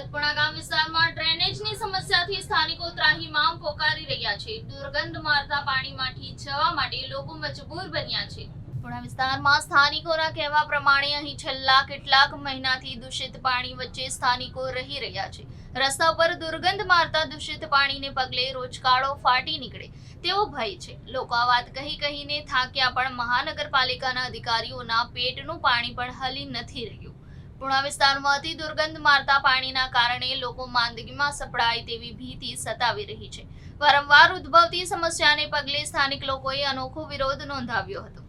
સતપુણા ગામ વિસ્તારમાં ડ્રેનેજની સમસ્યાથી સ્થાનિકો ત્રાહિમામ પોકારી રહ્યા છે। દુર્ગંધ મારતા પાણીમાંથી જવા માટે લોકો મજબૂર બન્યા છે। પુણા વિસ્તારમાં સ્થાનિકોના કહેવા પ્રમાણે અહીં છેલ્લા કેટલાક મહિનાથી દૂષિત પાણી વચ્ચે સ્થાનિકો રહી રહ્યા છે। રસ્તા પર દુર્ગંધ મારતા દૂષિત પાણીને પગલે રોજકાળો ફાટી નીકળે તેવો ભય છે। લોકો આ વાત કહીને થાક્યા પણ મહાનગરપાલિકાના અધિકારીઓના પેટનું પાણી પણ હલી નથી રહ્યું। પુણા વિસ્તારમાં અતિ દુર્ગંધ મારતા પાણીના કારણે લોકો માંદગીમાં સપડાય તેવી ભીતિ સતાવી રહી છે। વારંવાર ઉદ્ભવતી સમસ્યાને પગલે સ્થાનિક લોકોએ અનોખો વિરોધ નોંધાવ્યો હતો।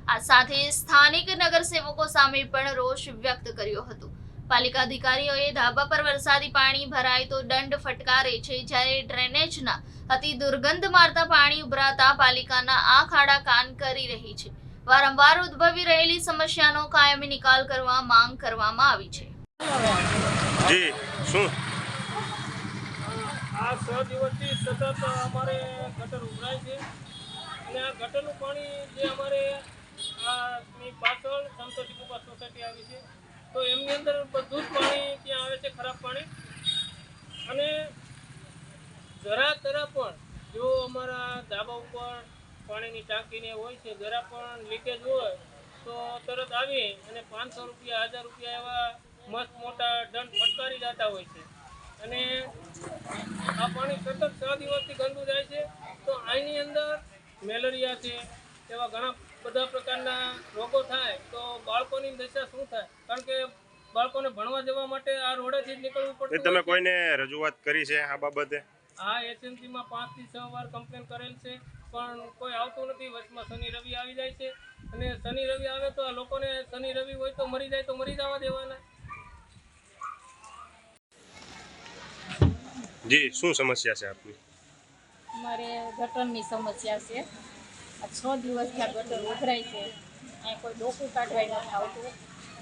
આ સાથે સ્થાનિક નગરસેવકો સામે પણ રોષ વ્યક્ત કર્યો હતો। પાલિકા અધિકારીઓએ ધાબા પર વરસાદી પાણી ભરાય તો દંડ ફટકારે છે, જ્યારે ડ્રેનેજના અતિ દુર્ગંધ મારતા પાણી ઉભરાતા પાલિકાના આંખ આડા કાન કરી રહી છે। વારંવાર ઉદ્ભવી રહેલી સમસ્યાનો કાયમી નિકાલ કરવા માંગ કરવામાં આવી છે। જી શું આ 6 દિવસથી સતત અમારે ગટર ઉભરાય છે અને આ ગટરનું પાણી જે અમારે ની પાછળ સંતોષી કુપા સોસાયટી આવી છે તો એમની અંદર બધું જ પાણી ત્યાં આવે છે, ખરાબ પાણી। અને જરા તરા પણ જો અમારા ધાબા ઉપર પાણીની ટાંકીને હોય છે, જરા પણ લીકેજ હોય તો તરત આવી અને 500 રૂપિયા 1000 રૂપિયા એવા મસ્ત મોટા દંડ ફટકારી જતા હોય છે। અને આ પાણી સતત 6 દિવસથી ગંદુ જાય છે તો આની અંદર મેલેરિયા છે, એવા ઘણા બધા પ્રકારના રોગો થાય તો બાળકોની દશા શું થાય? કારણ કે બાળકોને ભણવા જવા માટે આ રોડેથી જ નીકળવું પડતું। તમે કોઈને રજૂઆત કરી છે આ બાબતે? હા, એસએમસીમાં 5 થી 6 વાર કમ્પ્લેન કરેલ છે પણ કોઈ આવતું નથી। વચમાં શનિ રવિ આવી જાય છે અને શનિ રવિ આવે તો આ લોકોને શનિ રવિ હોય તો મરી જાય તો મરી જવા દેવાના। જી શું સમસ્યા છે આપની? અમારે ગટરની સમસ્યા છે। આ 6 દિવસથી આ ગટર ઉભરાય છે, અહીં કોઈ ડોકું કાઢવાય નથી આવતું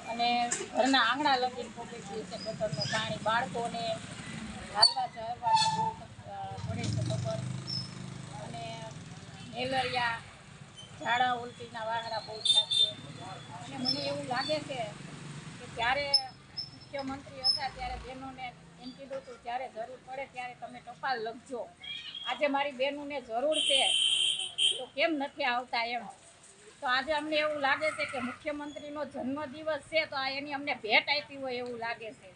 અને ઘરના આંગણા લગીને પહોંચી ગયું છે ગટરનું પાણી। બાળકોને હાલવા ચાલવામાં બહુ પડે છે ખબર, અને મેલેરિયા ઝાડા ઉલટીના વાહરા બહુ થાય છે। અને મને એવું લાગે છે કે જ્યારે મુખ્યમંત્રી હતા ત્યારે બહેનોને એમ કીધું હતું જ્યારે જરૂર પડે ત્યારે તમે ટપાલ લખજો। આજે મારી બહેનોને જરૂર છે તો કેમ નથી આવતા એમ। તો આજે અમને એવું લાગે છે કે મુખ્યમંત્રીનો જન્મદિવસ છે તો આ એની અમને ભેટ આપી હોય એવું લાગે છે।